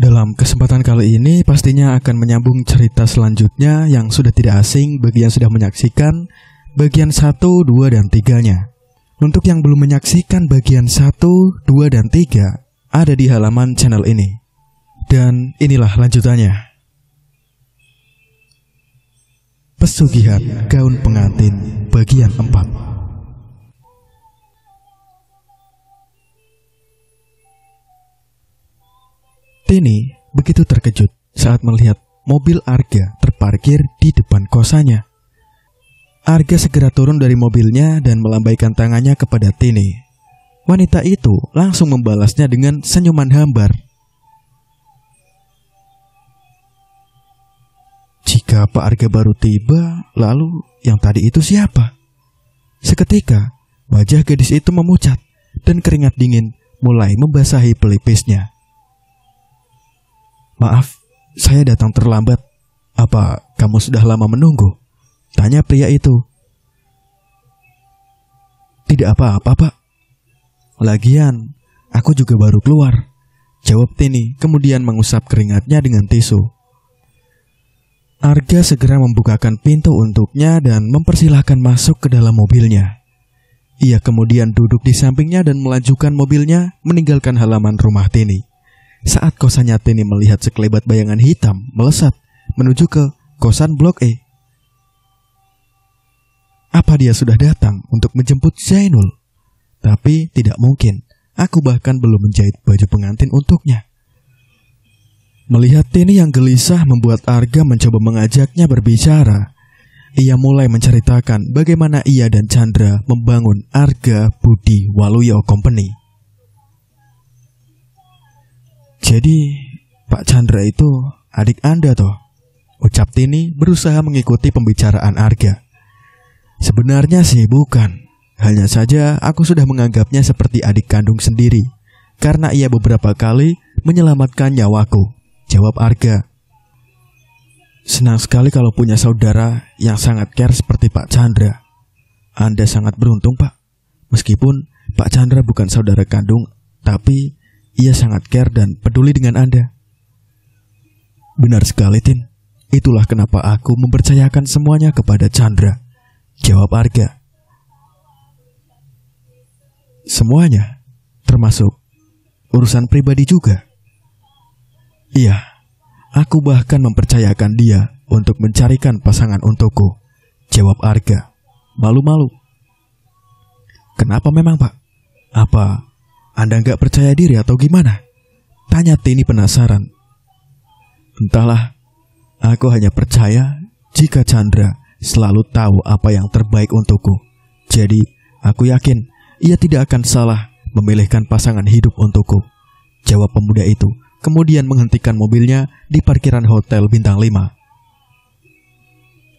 Dalam kesempatan kali ini pastinya akan menyambung cerita selanjutnya yang sudah tidak asing bagi yang sudah menyaksikan bagian 1, 2, dan 3-nya. Untuk yang belum menyaksikan bagian 1, 2, dan 3 ada di halaman channel ini. Dan inilah lanjutannya. Pesugihan gaun pengantin bagian 4. Tini begitu terkejut saat melihat mobil Arga terparkir di depan kosannya. Arga segera turun dari mobilnya dan melambaikan tangannya kepada Tini. Wanita itu langsung membalasnya dengan senyuman hambar. Jika Pak Arga baru tiba, lalu yang tadi itu siapa? Seketika, wajah gadis itu memucat dan keringat dingin mulai membasahi pelipisnya. Maaf, saya datang terlambat. Apa kamu sudah lama menunggu? Tanya pria itu. Tidak apa-apa, Pak. Lagian, aku juga baru keluar, jawab Tini, kemudian mengusap keringatnya dengan tisu. Arga segera membukakan pintu untuknya dan mempersilahkan masuk ke dalam mobilnya. Ia kemudian duduk di sampingnya dan melajukan mobilnya meninggalkan halaman rumah Tini. Saat kosannya Tini melihat sekelebat bayangan hitam melesat menuju ke kosan Blok E. Apa dia sudah datang untuk menjemput Zainul? Tapi tidak mungkin, aku bahkan belum menjahit baju pengantin untuknya. Melihat Tini yang gelisah membuat Arga mencoba mengajaknya berbicara. Ia mulai menceritakan bagaimana ia dan Chandra membangun Arga Budi Waluyo Company. Jadi, Pak Chandra itu adik Anda toh? Ucap Tini berusaha mengikuti pembicaraan Arga. Sebenarnya sih bukan. Hanya saja aku sudah menganggapnya seperti adik kandung sendiri, karena ia beberapa kali menyelamatkan nyawaku, jawab Arga. Senang sekali kalau punya saudara yang sangat care seperti Pak Chandra. Anda sangat beruntung, Pak. Meskipun Pak Chandra bukan saudara kandung, tapi ia sangat care dan peduli dengan Anda. Benar sekali, Tin. Itulah kenapa aku mempercayakan semuanya kepada Chandra, jawab Arga. Semuanya? Termasuk urusan pribadi juga? Iya, aku bahkan mempercayakan dia untuk mencarikan pasangan untukku, jawab Arga, malu-malu. Kenapa memang, Pak? Apa Anda nggak percaya diri atau gimana? Tanya Tini penasaran. Entahlah, aku hanya percaya jika Chandra selalu tahu apa yang terbaik untukku. Jadi, aku yakin ia tidak akan salah memilihkan pasangan hidup untukku, jawab pemuda itu, kemudian menghentikan mobilnya di parkiran hotel bintang 5.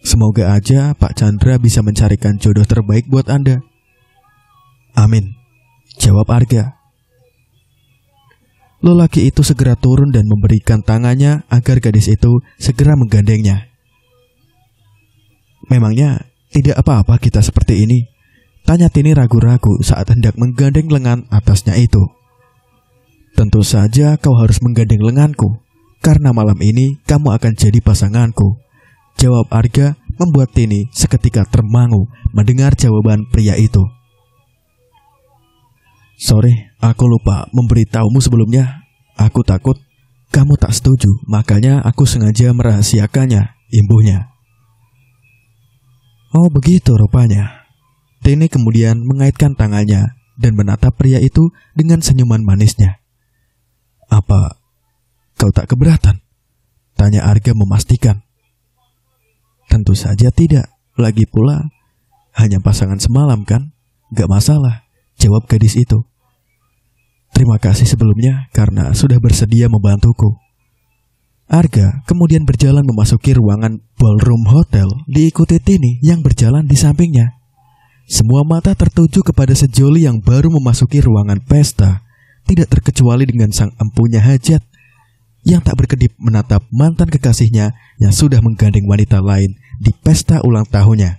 Semoga aja Pak Chandra bisa mencarikan jodoh terbaik buat Anda. Amin, jawab Arga. Lelaki itu segera turun dan memberikan tangannya agar gadis itu segera menggandengnya. Memangnya tidak apa-apa kita seperti ini? Tanya Tini ragu-ragu saat hendak menggandeng lengan atasnya itu. Tentu saja kau harus menggandeng lenganku, karena malam ini kamu akan jadi pasanganku, jawab Arga, membuat Tini seketika termangu mendengar jawaban pria itu. Sorry, aku lupa memberitahumu sebelumnya. Aku takut kamu tak setuju, makanya aku sengaja merahasiakannya, imbuhnya. Oh begitu rupanya. Tini kemudian mengaitkan tangannya dan menatap pria itu dengan senyuman manisnya. Apa kau tak keberatan? Tanya Arga memastikan. Tentu saja tidak, lagi pula hanya pasangan semalam kan? Gak masalah, jawab gadis itu. Terima kasih sebelumnya karena sudah bersedia membantuku. Arga kemudian berjalan memasuki ruangan ballroom hotel, diikuti Tini yang berjalan di sampingnya. Semua mata tertuju kepada sejoli yang baru memasuki ruangan pesta, tidak terkecuali dengan sang empunya hajat yang tak berkedip menatap mantan kekasihnya yang sudah menggandeng wanita lain di pesta ulang tahunnya.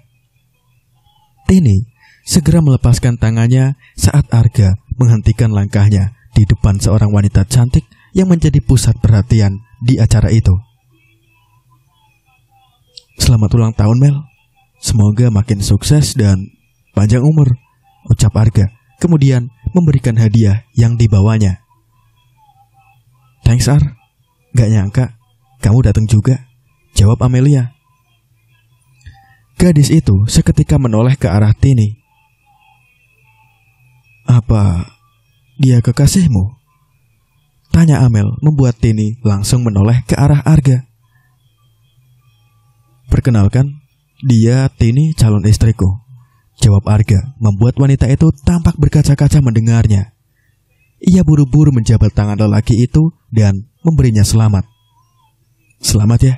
Tini segera melepaskan tangannya saat Arga menghentikan langkahnya di depan seorang wanita cantik yang menjadi pusat perhatian di acara itu. "Selamat ulang tahun, Mel. Semoga makin sukses dan panjang umur," ucap Arga, kemudian memberikan hadiah yang dibawanya. "Thanks, Ar. Gak nyangka kamu datang juga," jawab Amelia. Gadis itu seketika menoleh ke arah Tini. "Apa dia kekasihmu?" tanya Amel, membuat Tini langsung menoleh ke arah Arga. "Perkenalkan, dia Tini, calon istriku," jawab Arga, membuat wanita itu tampak berkaca-kaca mendengarnya. Ia buru-buru menjabat tangan lelaki itu dan memberinya selamat. "Selamat ya.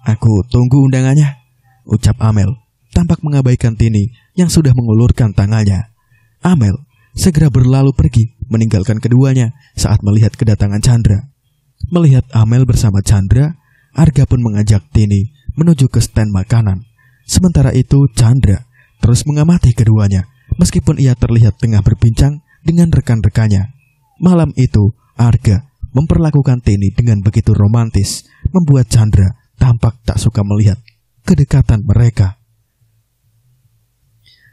Aku tunggu undangannya," ucap Amel, tampak mengabaikan Tini yang sudah mengulurkan tangannya. Amel segera berlalu pergi, meninggalkan keduanya saat melihat kedatangan Chandra. Melihat Amel bersama Chandra, Arga pun mengajak Tini menuju ke stand makanan. Sementara itu Chandra terus mengamati keduanya, meskipun ia terlihat tengah berbincang dengan rekan-rekannya. Malam itu, Arga memperlakukan Tini dengan begitu romantis, membuat Chandra tampak tak suka melihat kedekatan mereka.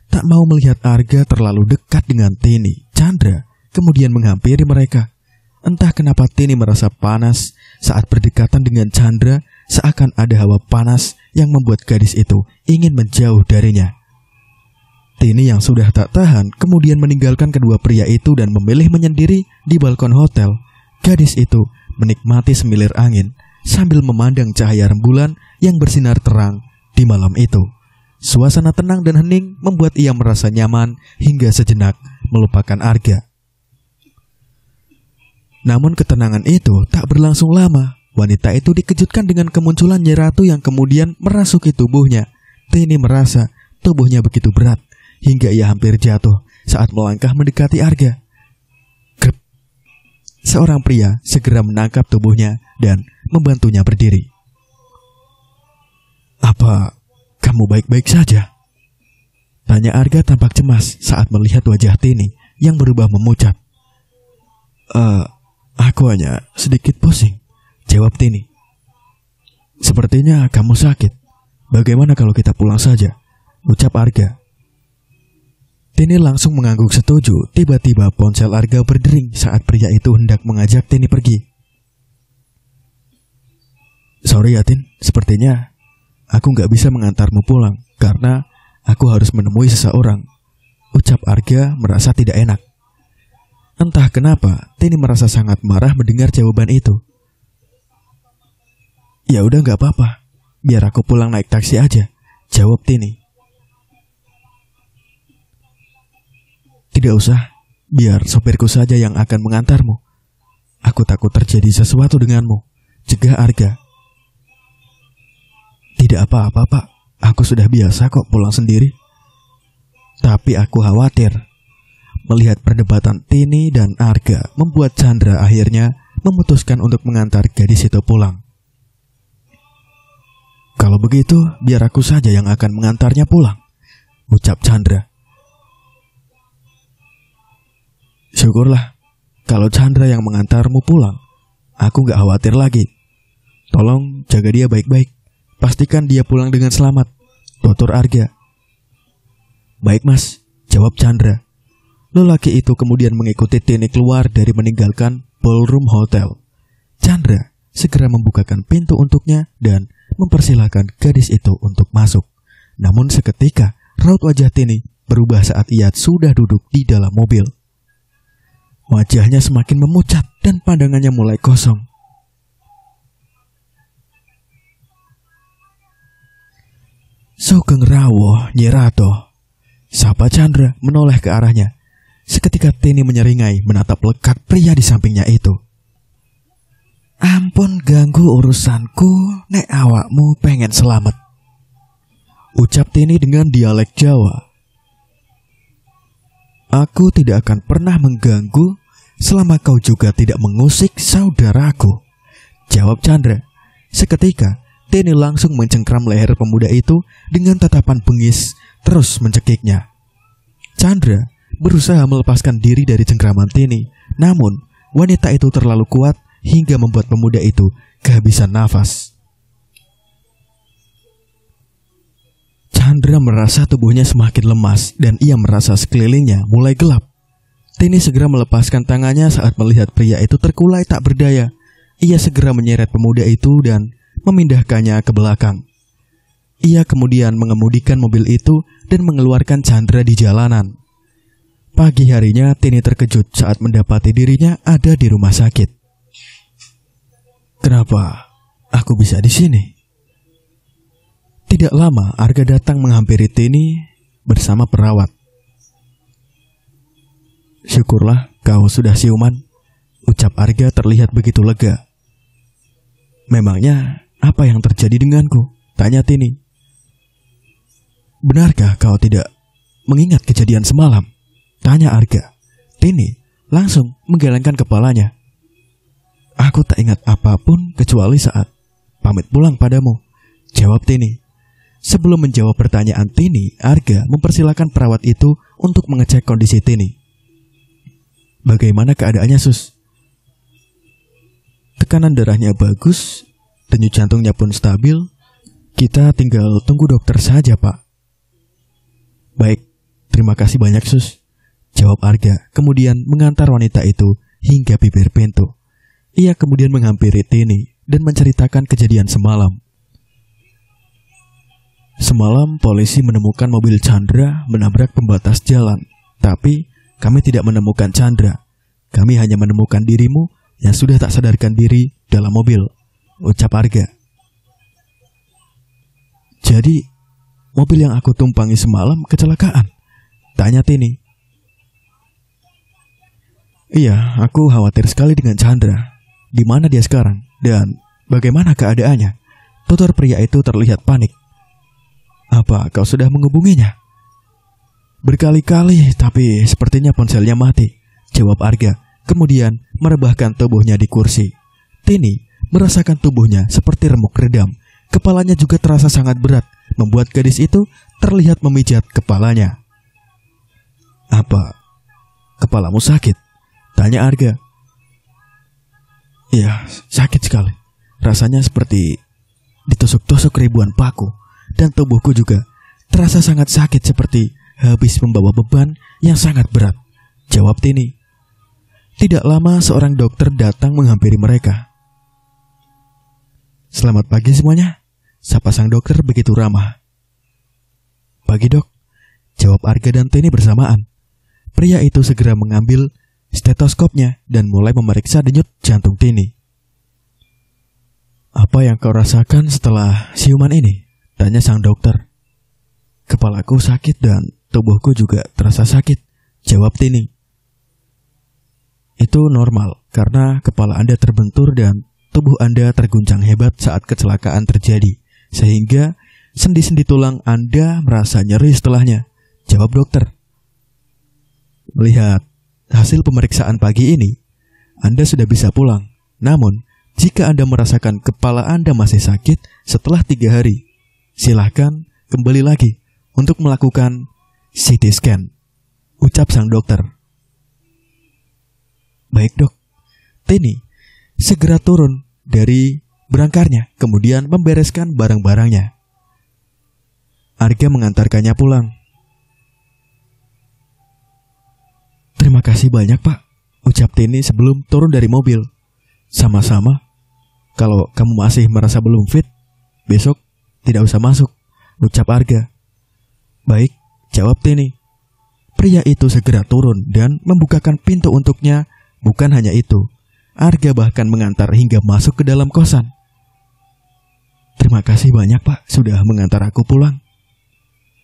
Tak mau melihat Arga terlalu dekat dengan Tini, Chandra kemudian menghampiri mereka. Entah kenapa Tini merasa panas saat berdekatan dengan Chandra, seakan ada hawa panas yang membuat gadis itu ingin menjauh darinya. Tini yang sudah tak tahan kemudian meninggalkan kedua pria itu dan memilih menyendiri di balkon hotel. Gadis itu menikmati semilir angin sambil memandang cahaya rembulan yang bersinar terang di malam itu. Suasana tenang dan hening membuat ia merasa nyaman hingga sejenak melupakan Arga. Namun ketenangan itu tak berlangsung lama. Wanita itu dikejutkan dengan kemunculan Nyai Ratu yang kemudian merasuki tubuhnya. Tini merasa tubuhnya begitu berat hingga ia hampir jatuh saat melangkah mendekati Arga. Grep. Seorang pria segera menangkap tubuhnya dan membantunya berdiri. "Apa kamu baik-baik saja?" tanya Arga tampak cemas saat melihat wajah Tini yang berubah memucat. Aku hanya sedikit pusing," jawab Tini. "Sepertinya kamu sakit. Bagaimana kalau kita pulang saja?" ucap Arga. Tini langsung mengangguk setuju. Tiba-tiba ponsel Arga berdering saat pria itu hendak mengajak Tini pergi. "Sorry ya Tin, sepertinya aku gak bisa mengantarmu pulang karena aku harus menemui seseorang," ucap Arga merasa tidak enak. Entah kenapa, Tini merasa sangat marah mendengar jawaban itu. "Ya udah gak apa-apa, biar aku pulang naik taksi aja," jawab Tini. "Tidak usah, biar sopirku saja yang akan mengantarmu. Aku takut terjadi sesuatu denganmu," cegah Arga. "Tidak apa-apa Pak, aku sudah biasa kok pulang sendiri. Tapi aku khawatir." Melihat perdebatan Tini dan Arga membuat Chandra akhirnya memutuskan untuk mengantar gadis itu pulang. "Kalau begitu, biar aku saja yang akan mengantarnya pulang," ucap Chandra. "Syukurlah, kalau Chandra yang mengantarmu pulang, aku gak khawatir lagi. Tolong jaga dia baik-baik, pastikan dia pulang dengan selamat," tutur Arga. "Baik Mas," jawab Chandra. Lelaki itu kemudian mengikuti Tini keluar dari meninggalkan ballroom hotel. Chandra segera membukakan pintu untuknya dan mempersilahkan gadis itu untuk masuk. Namun seketika raut wajah Tini berubah saat ia sudah duduk di dalam mobil. Wajahnya semakin memucat dan pandangannya mulai kosong. "Sugeng rawuh, Nyai Ratu," sapa Chandra menoleh ke arahnya. Seketika Tini menyeringai menatap lekak pria di sampingnya itu. "Ampun ganggu urusanku, nek awakmu pengen selamat," ucap Tini dengan dialek Jawa. "Aku tidak akan pernah mengganggu selama kau juga tidak mengusik saudaraku," jawab Chandra. Seketika Tini langsung mencengkram leher pemuda itu dengan tatapan bengis terus mencekiknya. Chandra berusaha melepaskan diri dari cengkraman Tini, namun wanita itu terlalu kuat hingga membuat pemuda itu kehabisan nafas. Chandra merasa tubuhnya semakin lemas dan ia merasa sekelilingnya mulai gelap. Tini segera melepaskan tangannya saat melihat pria itu terkulai tak berdaya. Ia segera menyeret pemuda itu dan memindahkannya ke belakang. Ia kemudian mengemudikan mobil itu dan mengeluarkan Chandra di jalanan. Pagi harinya, Tini terkejut saat mendapati dirinya ada di rumah sakit. Kenapa aku bisa di sini? Tidak lama, Arga datang menghampiri Tini bersama perawat. Syukurlah kau sudah siuman, ucap Arga terlihat begitu lega. Memangnya apa yang terjadi denganku? Tanya Tini. Benarkah kau tidak mengingat kejadian semalam? Tanya Arga. Tini langsung menggelengkan kepalanya. Aku tak ingat apapun kecuali saat pamit pulang padamu, jawab Tini. Sebelum menjawab pertanyaan Tini, Arga mempersilakan perawat itu untuk mengecek kondisi Tini. Bagaimana keadaannya, Sus? Tekanan darahnya bagus, denyut jantungnya pun stabil. Kita tinggal tunggu dokter saja, Pak. Baik, terima kasih banyak, Sus, jawab Arga, kemudian mengantar wanita itu hingga bibir pintu. Ia kemudian menghampiri Tini dan menceritakan kejadian semalam. Semalam polisi menemukan mobil Chandra menabrak pembatas jalan, tapi kami tidak menemukan Chandra. Kami hanya menemukan dirimu yang sudah tak sadarkan diri dalam mobil, ucap Arga. Jadi mobil yang aku tumpangi semalam kecelakaan? Tanya Tini. Iya, aku khawatir sekali dengan Chandra. Di mana dia sekarang? Dan bagaimana keadaannya? Tutur pria itu terlihat panik. Apa kau sudah menghubunginya? Berkali-kali, tapi sepertinya ponselnya mati, jawab Arga, kemudian merebahkan tubuhnya di kursi. Tini merasakan tubuhnya seperti remuk redam. Kepalanya juga terasa sangat berat, membuat gadis itu terlihat memijat kepalanya. Apa kepalamu sakit? Tanya Arga. Iya, sakit sekali. Rasanya seperti ditusuk-tusuk ribuan paku. Dan tubuhku juga terasa sangat sakit seperti habis membawa beban yang sangat berat, jawab Tini. Tidak lama seorang dokter datang menghampiri mereka. Selamat pagi semuanya, sapa sang dokter begitu ramah. Pagi dok, jawab Arga dan Tini bersamaan. Pria itu segera mengambil stetoskopnya dan mulai memeriksa denyut jantung Tini. Apa yang kau rasakan setelah siuman ini? Tanya sang dokter. Kepalaku sakit dan tubuhku juga terasa sakit, jawab Tini. Itu normal karena kepala Anda terbentur dan tubuh Anda terguncang hebat saat kecelakaan terjadi, sehingga sendi-sendi tulang Anda merasa nyeri setelahnya, jawab dokter. Melihat hasil pemeriksaan pagi ini, Anda sudah bisa pulang. Namun, jika Anda merasakan kepala Anda masih sakit setelah 3 hari, silahkan kembali lagi untuk melakukan CT scan, ucap sang dokter. Baik dok. Tini segera turun dari berangkarnya, kemudian membereskan barang-barangnya. Arga mengantarkannya pulang. Terima kasih banyak pak, ucap Tini sebelum turun dari mobil. Sama-sama. Kalau kamu masih merasa belum fit, besok tidak usah masuk, ucap Arga. Baik, jawab Tini. Pria itu segera turun dan membukakan pintu untuknya. Bukan hanya itu, Arga bahkan mengantar hingga masuk ke dalam kosan. Terima kasih banyak pak, sudah mengantar aku pulang.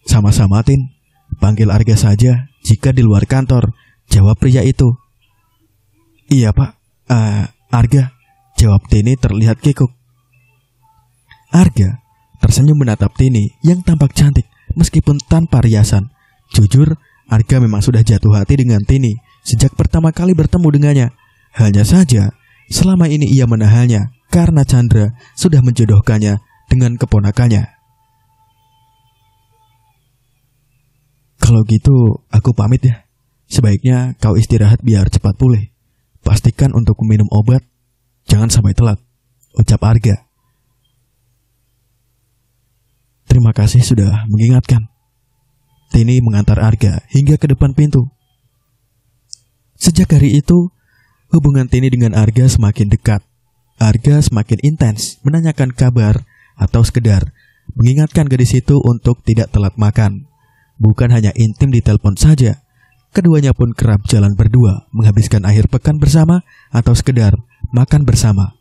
Sama-sama Tin, panggil Arga saja jika di luar kantor, jawab pria itu. Iya pak, Arga, jawab Tini terlihat kikuk. Arga tersenyum menatap Tini yang tampak cantik meskipun tanpa riasan. Jujur, Arga memang sudah jatuh hati dengan Tini sejak pertama kali bertemu dengannya. Hanya saja, selama ini ia menahannya karena Chandra sudah menjodohkannya dengan keponakannya. Kalau gitu, aku pamit ya. Sebaiknya kau istirahat biar cepat pulih. Pastikan untuk meminum obat. Jangan sampai telat, ucap Arga. Terima kasih sudah mengingatkan. Tini mengantar Arga hingga ke depan pintu. Sejak hari itu, hubungan Tini dengan Arga semakin dekat. Arga semakin intens menanyakan kabar atau sekedar mengingatkan gadis itu untuk tidak telat makan. Bukan hanya intim di telepon saja, keduanya pun kerap jalan berdua, menghabiskan akhir pekan bersama atau sekedar makan bersama.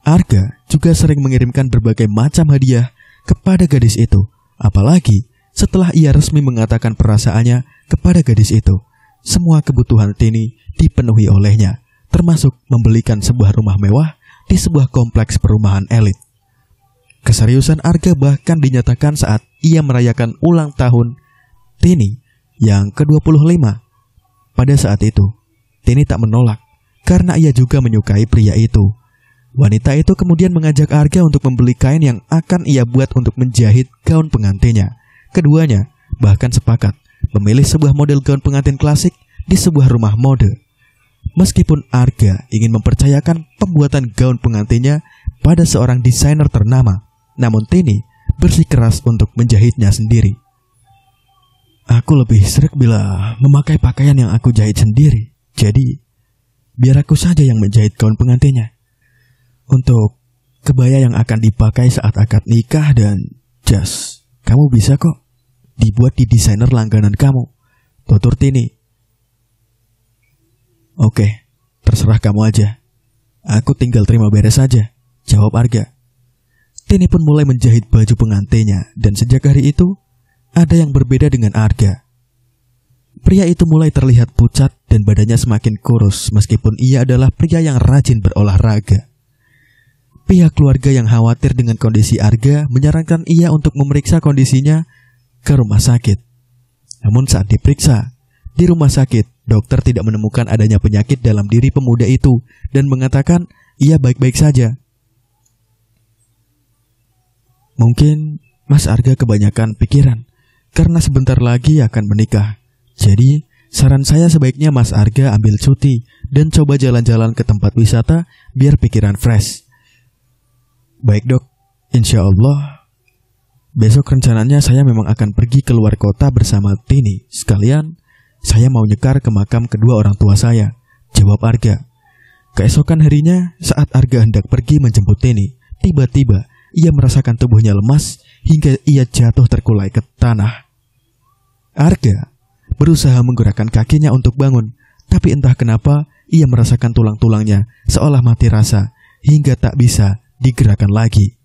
Arga juga sering mengirimkan berbagai macam hadiah kepada gadis itu, apalagi setelah ia resmi mengatakan perasaannya kepada gadis itu. Semua kebutuhan Tini dipenuhi olehnya, termasuk membelikan sebuah rumah mewah di sebuah kompleks perumahan elit. Keseriusan Arga bahkan dinyatakan saat ia merayakan ulang tahun Tini yang ke-25. Pada saat itu, Tini tak menolak karena ia juga menyukai pria itu. Wanita itu kemudian mengajak Arga untuk membeli kain yang akan ia buat untuk menjahit gaun pengantinnya. Keduanya bahkan sepakat memilih sebuah model gaun pengantin klasik di sebuah rumah mode. Meskipun Arga ingin mempercayakan pembuatan gaun pengantinnya pada seorang desainer ternama, namun Tini bersikeras untuk menjahitnya sendiri. Aku lebih sreg bila memakai pakaian yang aku jahit sendiri. Jadi, biar aku saja yang menjahit gaun pengantinnya. Untuk kebaya yang akan dipakai saat akad nikah dan jas, kamu bisa kok dibuat di desainer langganan kamu, tutur Tini. Oke, terserah kamu aja. Aku tinggal terima beres saja, jawab Arga. Tini pun mulai menjahit baju pengantinnya, dan sejak hari itu, ada yang berbeda dengan Arga. Pria itu mulai terlihat pucat dan badannya semakin kurus meskipun ia adalah pria yang rajin berolahraga. Pihak keluarga yang khawatir dengan kondisi Arga menyarankan ia untuk memeriksa kondisinya ke rumah sakit. Namun saat diperiksa di rumah sakit, dokter tidak menemukan adanya penyakit dalam diri pemuda itu dan mengatakan ia baik-baik saja. Mungkin Mas Arga kebanyakan pikiran karena sebentar lagi akan menikah. Jadi, saran saya sebaiknya Mas Arga ambil cuti dan coba jalan-jalan ke tempat wisata biar pikiran fresh. Baik dok, insya Allah. Besok rencananya saya memang akan pergi ke luar kota bersama Tini. Sekalian, saya mau nyekar ke makam kedua orang tua saya, jawab Arga. Keesokan harinya, saat Arga hendak pergi menjemput Tini, tiba-tiba ia merasakan tubuhnya lemas hingga ia jatuh terkulai ke tanah. Arga berusaha menggerakkan kakinya untuk bangun, tapi entah kenapa ia merasakan tulang-tulangnya seolah mati rasa hingga tak bisa digerakkan lagi.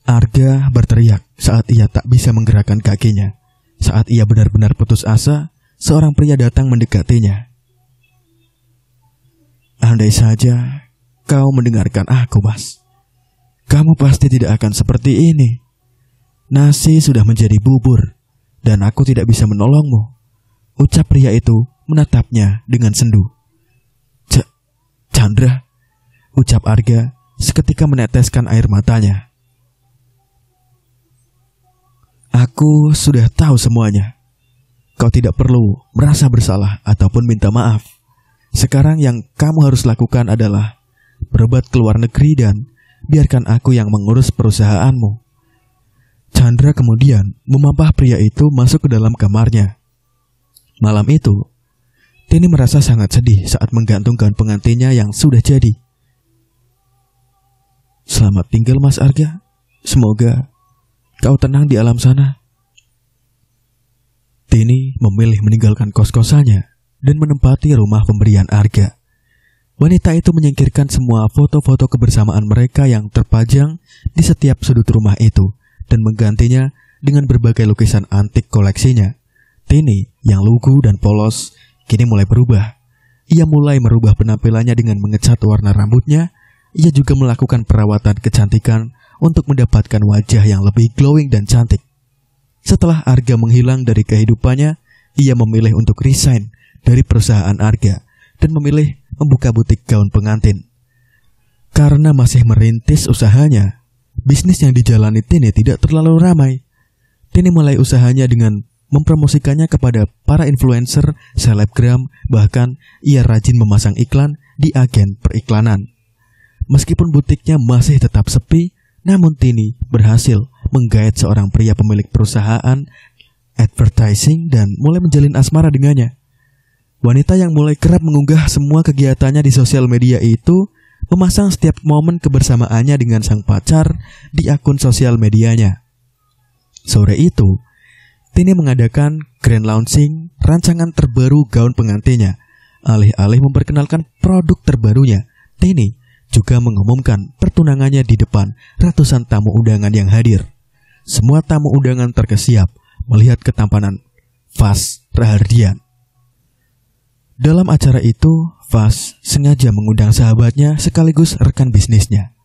Arga berteriak saat ia tak bisa menggerakkan kakinya. Saat ia benar-benar putus asa, seorang pria datang mendekatinya. Andai saja kau mendengarkan aku, Mas. Kamu pasti tidak akan seperti ini. Nasi sudah menjadi bubur, dan aku tidak bisa menolongmu, ucap pria itu menatapnya dengan sendu. Chandra, ucap Arga seketika meneteskan air matanya. Aku sudah tahu semuanya. Kau tidak perlu merasa bersalah ataupun minta maaf. Sekarang yang kamu harus lakukan adalah berobat ke luar negeri dan biarkan aku yang mengurus perusahaanmu. Chandra kemudian memampah pria itu masuk ke dalam kamarnya. Malam itu, Tini merasa sangat sedih saat menggantung gaun pengantinnya yang sudah jadi. Selamat tinggal Mas Arga. Semoga kau tenang di alam sana. Tini memilih meninggalkan kos-kosannya dan menempati rumah pemberian Arga. Wanita itu menyingkirkan semua foto-foto kebersamaan mereka yang terpajang di setiap sudut rumah itu dan menggantinya dengan berbagai lukisan antik koleksinya. Tini yang lugu dan polos kini mulai berubah. Ia mulai merubah penampilannya dengan mengecat warna rambutnya. Ia juga melakukan perawatan kecantikan untuk mendapatkan wajah yang lebih glowing dan cantik. Setelah Arga menghilang dari kehidupannya, ia memilih untuk resign dari perusahaan Arga dan memilih membuka butik gaun pengantin. Karena masih merintis usahanya, bisnis yang dijalani Tini tidak terlalu ramai. Tini mulai usahanya dengan mempromosikannya kepada para influencer, selebgram, bahkan ia rajin memasang iklan di agen periklanan. Meskipun butiknya masih tetap sepi, namun Tini berhasil menggait seorang pria pemilik perusahaan advertising dan mulai menjalin asmara dengannya. Wanita yang mulai kerap mengunggah semua kegiatannya di sosial media itu memasang setiap momen kebersamaannya dengan sang pacar di akun sosial medianya. Sore itu, Tini mengadakan grand launching rancangan terbaru gaun pengantinnya. Alih-alih memperkenalkan produk terbarunya, Tini juga mengumumkan pertunangannya di depan ratusan tamu undangan yang hadir. Semua tamu undangan terkesiap melihat ketampanan Fas Rahardian. Dalam acara itu, Fas sengaja mengundang sahabatnya sekaligus rekan bisnisnya.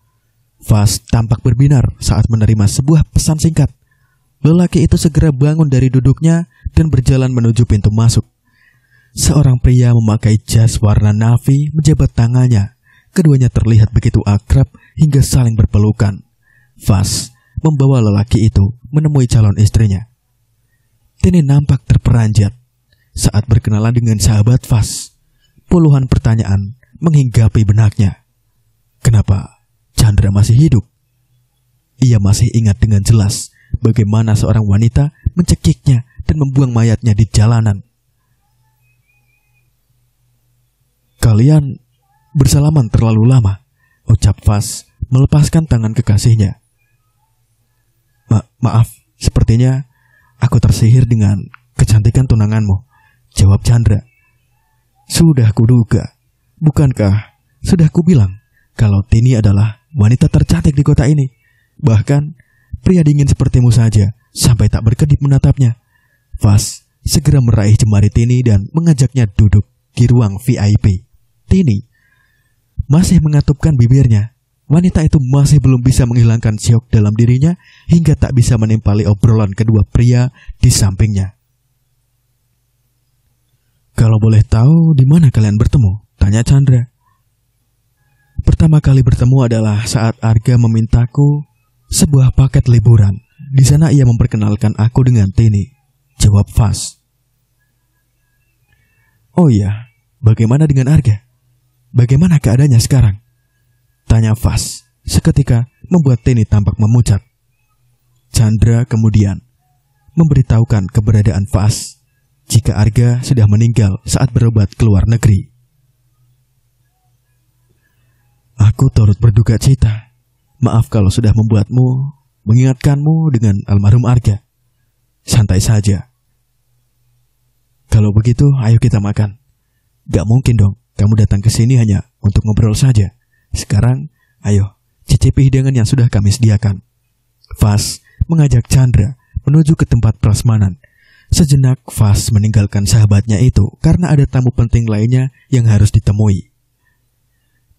Fas tampak berbinar saat menerima sebuah pesan singkat. Lelaki itu segera bangun dari duduknya dan berjalan menuju pintu masuk. Seorang pria memakai jas warna navy menjabat tangannya. Keduanya terlihat begitu akrab hingga saling berpelukan. Fas membawa lelaki itu menemui calon istrinya. Tini nampak terperanjat saat berkenalan dengan sahabat Fas. Puluhan pertanyaan menghinggapi benaknya. Kenapa Chandra masih hidup? Ia masih ingat dengan jelas bagaimana seorang wanita mencekiknya dan membuang mayatnya di jalanan. Kalian bersalaman terlalu lama, ucap Fas melepaskan tangan kekasihnya. Maaf, sepertinya aku tersihir dengan kecantikan tunanganmu, jawab Chandra. Sudah kuduga, bukankah sudah kubilang kalau Tini adalah wanita tercantik di kota ini? Bahkan pria dingin sepertimu saja sampai tak berkedip menatapnya. Fas segera meraih jemari Tini dan mengajaknya duduk di ruang VIP. Tini masih mengatupkan bibirnya. Wanita itu masih belum bisa menghilangkan syok dalam dirinya hingga tak bisa menimpali obrolan kedua pria di sampingnya. Kalau boleh tahu di mana kalian bertemu? Tanya Chandra. Pertama kali bertemu adalah saat Arga memintaku sebuah paket liburan. Di sana ia memperkenalkan aku dengan Tini, jawab Fas. Oh iya, bagaimana dengan Arga? Bagaimana keadaannya sekarang? Tanya Fas, seketika membuat Tini tampak memucat. Chandra kemudian memberitahukan keberadaan Fas jika Arga sudah meninggal saat berobat ke luar negeri. Aku turut berduka cita. Maaf kalau sudah membuatmu, mengingatkanmu dengan almarhum Arga. Santai saja. Kalau begitu, ayo kita makan. Gak mungkin dong, kamu datang ke sini hanya untuk ngobrol saja. Sekarang, ayo, cicipi hidangan yang sudah kami sediakan. Fas mengajak Chandra menuju ke tempat prasmanan. Sejenak Fas meninggalkan sahabatnya itu karena ada tamu penting lainnya yang harus ditemui.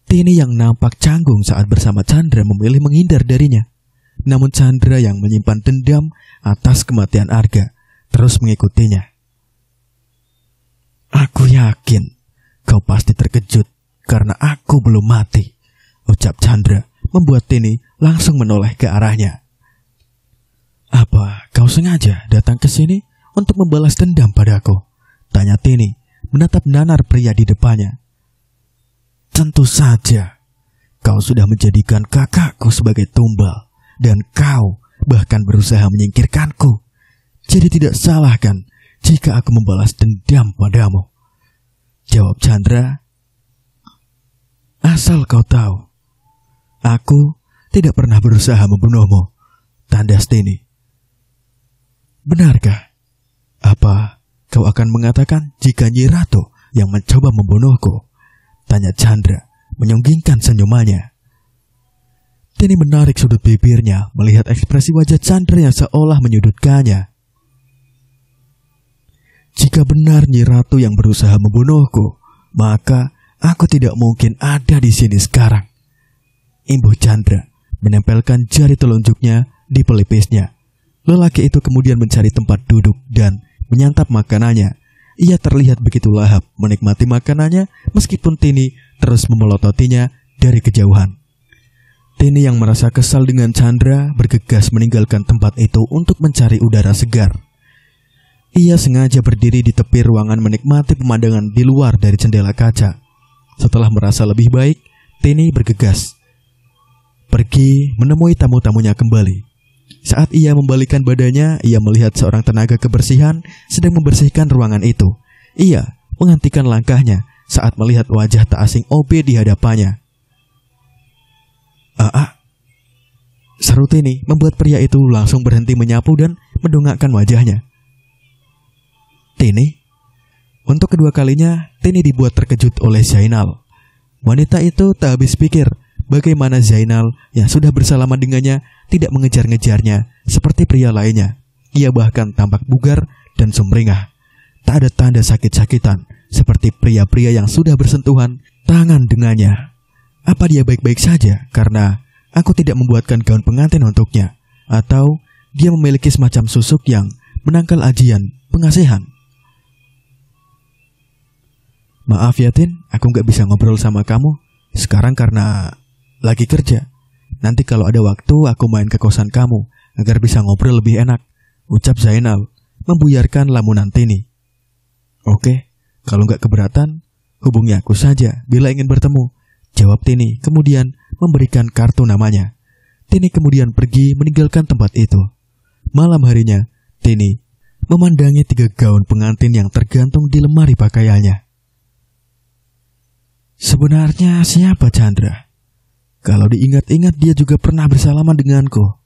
Tini yang nampak canggung saat bersama Chandra memilih menghindar darinya. Namun Chandra yang menyimpan dendam atas kematian Arga terus mengikutinya. Aku yakin kau pasti terkejut karena aku belum mati, ucap Chandra membuat Tini langsung menoleh ke arahnya. Apa kau sengaja datang ke sini untuk membalas dendam padaku? Tanya Tini menatap nanar pria di depannya. Tentu saja, kau sudah menjadikan kakakku sebagai tumbal dan kau bahkan berusaha menyingkirkanku. Jadi tidak salah kan jika aku membalas dendam padamu, jawab Chandra. Asal kau tahu, aku tidak pernah berusaha membunuhmu, tandas Tini. Benarkah? Apa kau akan mengatakan jika Nyi Ratu yang mencoba membunuhku? Tanya Chandra menyunggingkan senyumannya. Tini menarik sudut bibirnya melihat ekspresi wajah Chandra yang seolah menyudutkannya. Jika benar Nyi Ratu yang berusaha membunuhku, maka aku tidak mungkin ada di sini sekarang. Imbuh Chandra menempelkan jari telunjuknya di pelipisnya. Lelaki itu kemudian mencari tempat duduk dan menyantap makanannya. Ia terlihat begitu lahap menikmati makanannya meskipun Tini terus memelototinya dari kejauhan. Tini yang merasa kesal dengan Chandra bergegas meninggalkan tempat itu untuk mencari udara segar. Ia sengaja berdiri di tepi ruangan menikmati pemandangan di luar dari jendela kaca. Setelah merasa lebih baik, Tini bergegas pergi menemui tamu-tamunya kembali. Saat ia membalikan badannya, ia melihat seorang tenaga kebersihan sedang membersihkan ruangan itu. Ia menghentikan langkahnya saat melihat wajah tak asing OB di hadapannya. Seru Tini membuat pria itu langsung berhenti menyapu dan mendongakkan wajahnya. Tini. Untuk kedua kalinya, Tini dibuat terkejut oleh Zainal. Wanita itu tak habis pikir bagaimana Zainal yang sudah bersalaman dengannya tidak mengejar-ngejarnya seperti pria lainnya. Ia bahkan tampak bugar dan sumringah. Tak ada tanda sakit-sakitan seperti pria-pria yang sudah bersentuhan tangan dengannya. Apa dia baik-baik saja karena aku tidak membuatkan gaun pengantin untuknya? Atau dia memiliki semacam susuk yang menangkal ajian pengasihan? Maaf ya Tin, aku gak bisa ngobrol sama kamu sekarang karena lagi kerja. Nanti kalau ada waktu aku main ke kosan kamu agar bisa ngobrol lebih enak, ucap Zainal membuyarkan lamunan Tini. Oke, kalau gak keberatan, hubungi aku saja bila ingin bertemu, jawab Tini kemudian memberikan kartu namanya. Tini kemudian pergi meninggalkan tempat itu. Malam harinya, Tini memandangi 3 gaun pengantin yang tergantung di lemari pakaiannya. Sebenarnya siapa Chandra? Kalau diingat-ingat dia juga pernah bersalaman denganku.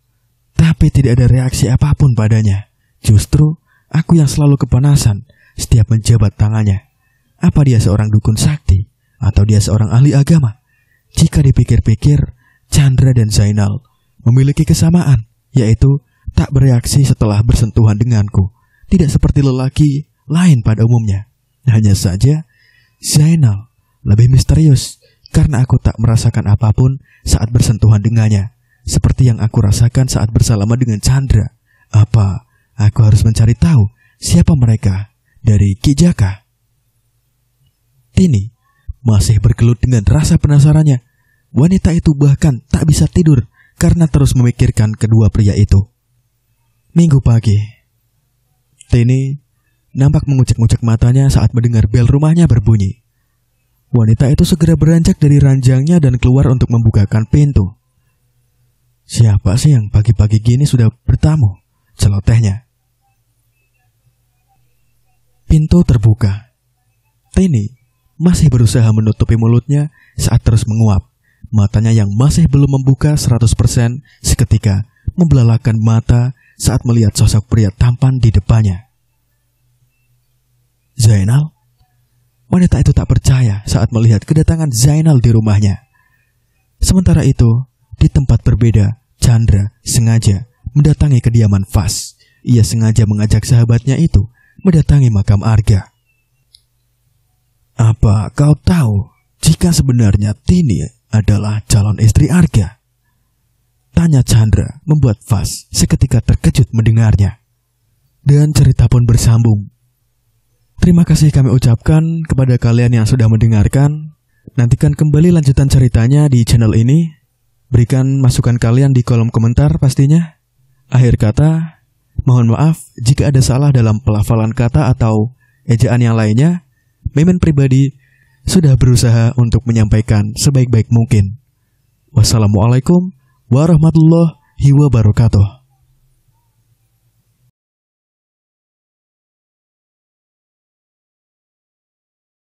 Tapi tidak ada reaksi apapun padanya. Justru aku yang selalu kepanasan setiap menjabat tangannya. Apa dia seorang dukun sakti? Atau dia seorang ahli agama? Jika dipikir-pikir, Chandra dan Zainal memiliki kesamaan, yaitu tak bereaksi setelah bersentuhan denganku. Tidak seperti lelaki lain pada umumnya. Hanya saja Zainal lebih misterius karena aku tak merasakan apapun saat bersentuhan dengannya, seperti yang aku rasakan saat bersalaman dengan Chandra. Apa aku harus mencari tahu siapa mereka dari Ki Jaka? Tini masih bergelut dengan rasa penasarannya. Wanita itu bahkan tak bisa tidur karena terus memikirkan kedua pria itu. Minggu pagi, Tini nampak mengucek-ngucek matanya saat mendengar bel rumahnya berbunyi. Wanita itu segera beranjak dari ranjangnya dan keluar untuk membukakan pintu. Siapa sih yang pagi-pagi gini sudah bertamu? Celotehnya. Pintu terbuka. Tini masih berusaha menutupi mulutnya saat terus menguap. Matanya yang masih belum membuka 100% seketika membelalakan mata saat melihat sosok pria tampan di depannya. Zainal? Wanita itu tak percaya saat melihat kedatangan Zainal di rumahnya. Sementara itu, di tempat berbeda, Chandra sengaja mendatangi kediaman Fas. Ia sengaja mengajak sahabatnya itu mendatangi makam Arga. Apa kau tahu jika sebenarnya Tini adalah calon istri Arga? Tanya Chandra membuat Fas seketika terkejut mendengarnya. Dan cerita pun bersambung. Terima kasih kami ucapkan kepada kalian yang sudah mendengarkan. Nantikan kembali lanjutan ceritanya di channel ini. Berikan masukan kalian di kolom komentar pastinya. Akhir kata, mohon maaf jika ada salah dalam pelafalan kata atau ejaan yang lainnya. Mimin pribadi sudah berusaha untuk menyampaikan sebaik-baik mungkin. Wassalamualaikum warahmatullahi wabarakatuh.